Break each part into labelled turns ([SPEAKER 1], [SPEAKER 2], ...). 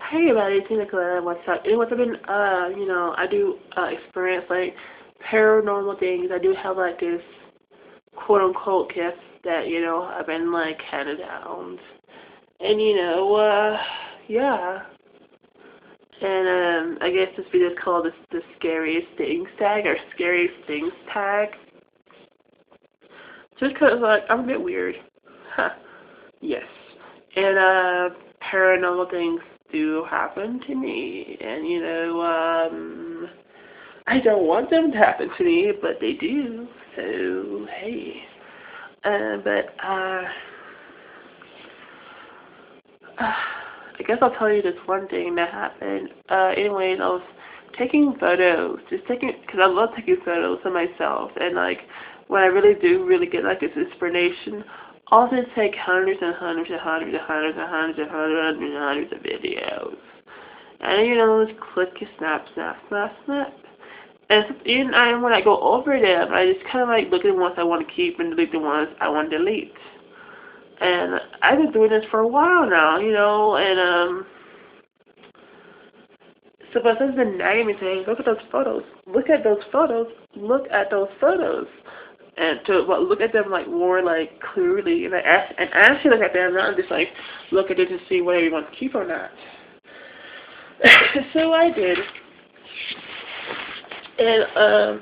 [SPEAKER 1] Hey everybody, Tina Claire, what's up? Anyway, I've been, I do experience like paranormal things. I do have like this quote unquote gift that, I've been like handed down. And yeah. And I guess this video is called the scariest things tag or scariest things tag. Just 'cause like I'm a bit weird. Huh. Yes. And paranormal things do happen to me, and I don't want them to happen to me, but they do. So hey, but I guess I'll tell you this one thing that happened. Anyways, I was taking photos, just taking, because I love taking photos of myself, and like when I really do really get like this inspiration, I'll just take hundreds and hundreds and hundreds and hundreds and hundreds and hundreds and hundreds of videos. And just click, snap, snap, snap, snap. And when I go over them, I just kind of like look at the ones I want to keep and delete the ones I want to delete. And I've been doing this for a while now, and so my son's been nagging me saying, look at those photos, look at those photos, look at those photos. And to look at them like more like clearly, and actually look at them, not just like look at it to see whether you want to keep or not. So I did. And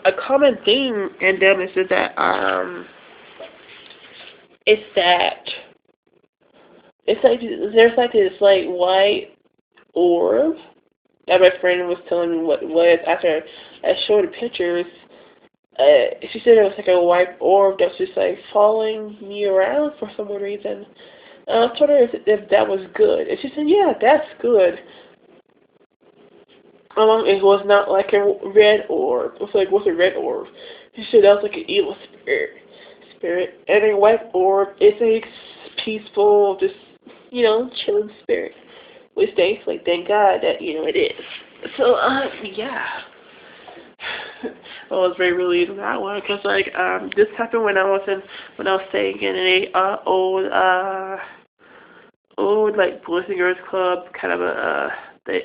[SPEAKER 1] a common theme in them is that it's like there's like this like white orb that my friend was telling me what it was after I showed the pictures. She said it was like a white orb that was just like following me around for some reason. And I told her if that was good, and she said, yeah, that's good. It was not like a red orb. It was like, what's a red orb? She said that was like an evil spirit. And a white orb is a peaceful, just, chilling spirit. Which thankfully, thank God that, it is. So, yeah. I was very relieved on that one, because, like, this happened when I was staying in a, old, like, Boys and Girls Club, kind of the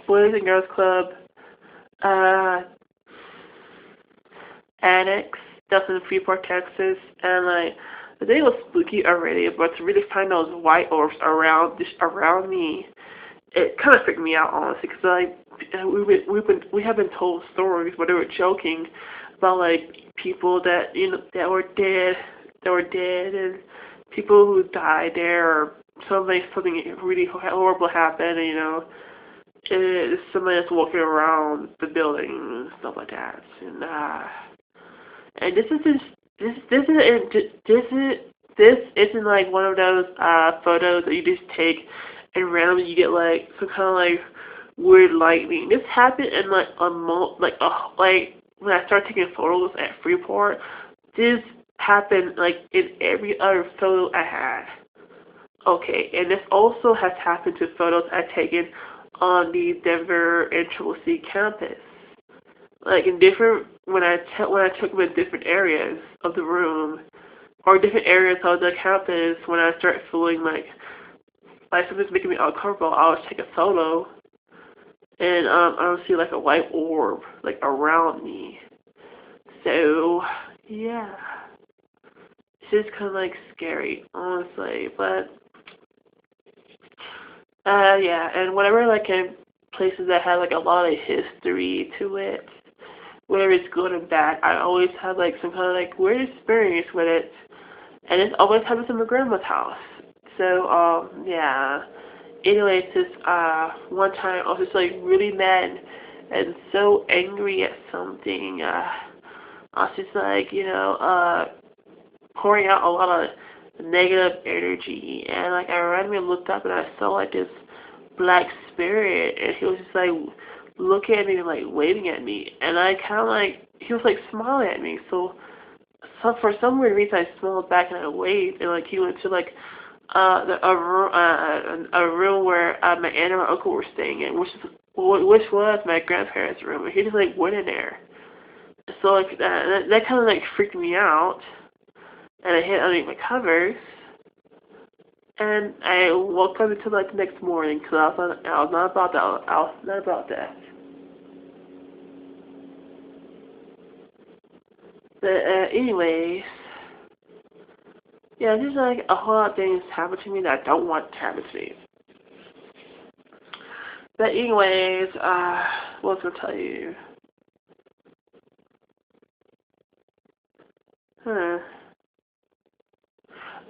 [SPEAKER 1] Boys and Girls Club uh, annex that's in Freeport, Texas, and like the day was spooky already, but to really find those white orbs around me, it kind of freaked me out honestly, because like we have been told stories where they were joking about like people that that were dead, and people who died there, or something really horrible happened, and it's somebody that's walking around the building and stuff like that. And this isn't like one of those photos that you just take and randomly you get like some kind of like weird lightning. This happened in like like when I started taking photos at Freeport. This happened like in every other photo I had. Okay, and this also has happened to photos I've taken on the Denver and Triple C campus. Like in different when I took them in different areas of the room or different areas of the campus, when I start feeling like something's making me uncomfortable, I'll just take a photo and I'll see like a white orb like around me. So yeah. It's just kinda like scary, honestly. But yeah, and whenever like in places that have like a lot of history to it, whether it's good or bad, I always have like some kind of like weird experience with it, and it always happens in my grandma's house. So yeah. Anyways, this one time I was just like really mad and so angry at something. I was just like pouring out a lot of negative energy, and like I randomly looked up and I saw like this black spirit, and he was just like looking at me and like waving at me, and I kind of like he was like smiling at me. So for some weird reason I smiled back and I waved, and like he went to like a room where my aunt and my uncle were staying in, which was my grandparents' room, and he just like went in there. So like that kind of like freaked me out, and I hid underneath my covers. And I woke up until like the next morning because I was not about that. I was not about that. But anyways, yeah, just like a whole lot of things happen to me that I don't want to happen to me. But anyways, what was I gonna tell you? Huh.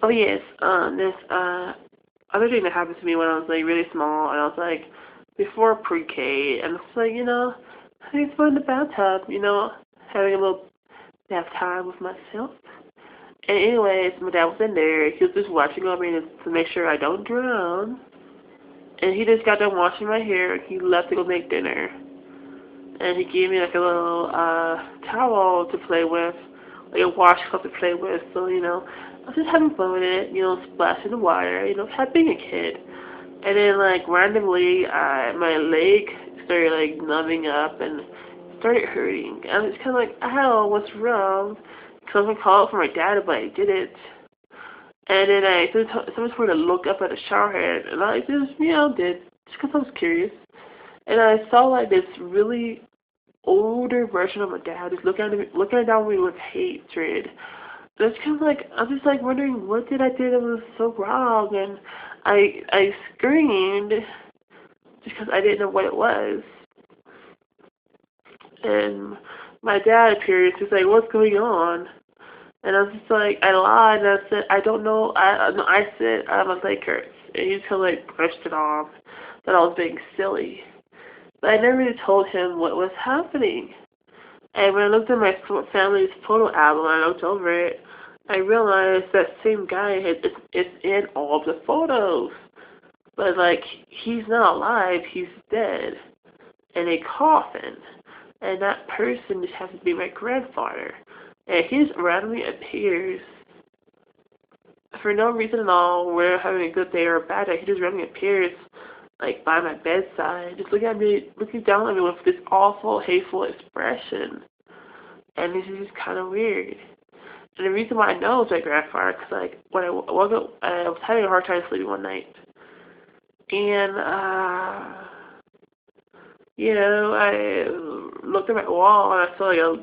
[SPEAKER 1] Oh yes, this other thing that happened to me when I was like really small, and I was like before pre-K, and it's like having fun in the bathtub, having a little bath time with myself. And anyways, my dad was in there. He was just watching over me to make sure I don't drown. And he just got done washing my hair. He left to go make dinner. And he gave me like a little towel to play with, like a washcloth to play with. So, I was just having fun with it, splashing the water, had being a kid. And then like randomly, my leg started like numbing up and started hurting. I was kind of like, ow, what's wrong? Because I was gonna call for my dad, but I didn't. And then someone told me to look up at the shower head, and I just, did, just because I was curious. And I saw like this really older version of my dad just looking down me with hatred. And it's kind of like, I'm just like wondering, what did I do that was so wrong? And I screamed just because I didn't know what it was. And my dad appeared, he's like, what's going on? And I was just like, I lied, and I said, I don't know, I said, my leg hurts. And he just kind of like brushed it off, that I was being silly. But I never really told him what was happening. And when I looked at my family's photo album, I looked over it, I realized that same guy is in all of the photos. But like, he's not alive, he's dead. In a coffin. And that person just happens to be my grandfather. And he just randomly appears for no reason at all. We're having a good day or a bad day. He just randomly appears like by my bedside, just looking at me, looking down at me with this awful, hateful expression. And this is just kind of weird. And the reason why I know it's my grandfather, because like when I woke up, I was having a hard time sleeping one night, and I looked at my wall and I saw like a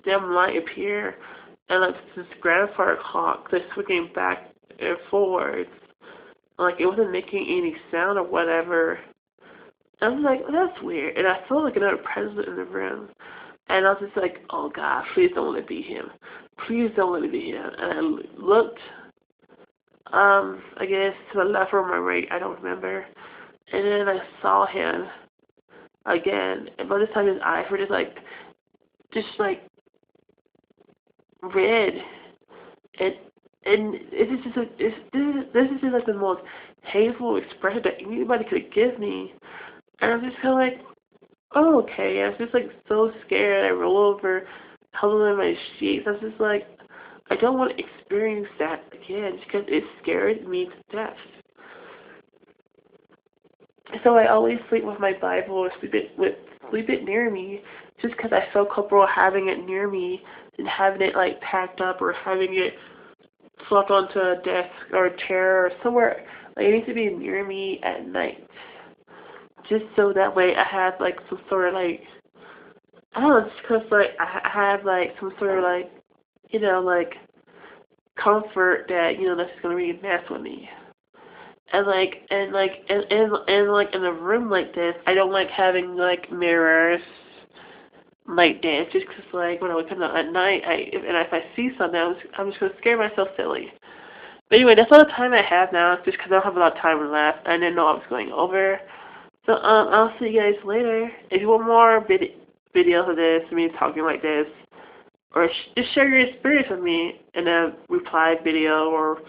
[SPEAKER 1] dim light appear, and like this grandfather clock just swinging back and forwards. Like it wasn't making any sound or whatever. And I was like, oh, that's weird. And I felt like another presence in the room. And I was just like, oh God, please don't let it be him. Please don't let it be him. And I looked, I guess to my left or my right, I don't remember. And then I saw him again. And by this time his eyes were just like red. And it's just like, this is just like the most hateful expression that anybody could give me. And I'm just kind of like, oh, okay. I was just like so scared. I roll over, huddle in my sheets. I was just like, I don't want to experience that again because it scared me to death. So I always sleep with my Bible or sleep it near me just because I feel comfortable having it near me and having it like packed up or having it flopped onto a desk or a chair or somewhere. Like it needs to be near me at night. Just so that way I have like some sort of like, I don't know, just because like I have like some sort of like, like comfort that, that's just going to really mess with me. And like in a room like this, I don't like having like mirrors like this just because like when I wake up at night, if I see something, I'm just going to scare myself silly. But anyway, that's all the time I have now. It's just because I don't have a lot of time left. I didn't know I was going over. So I'll see you guys later. If you want more videos of this, me talking like this, or just share your experience with me in a reply video or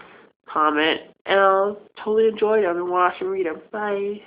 [SPEAKER 1] comment, and I'll totally enjoy them and watch and read them. Bye.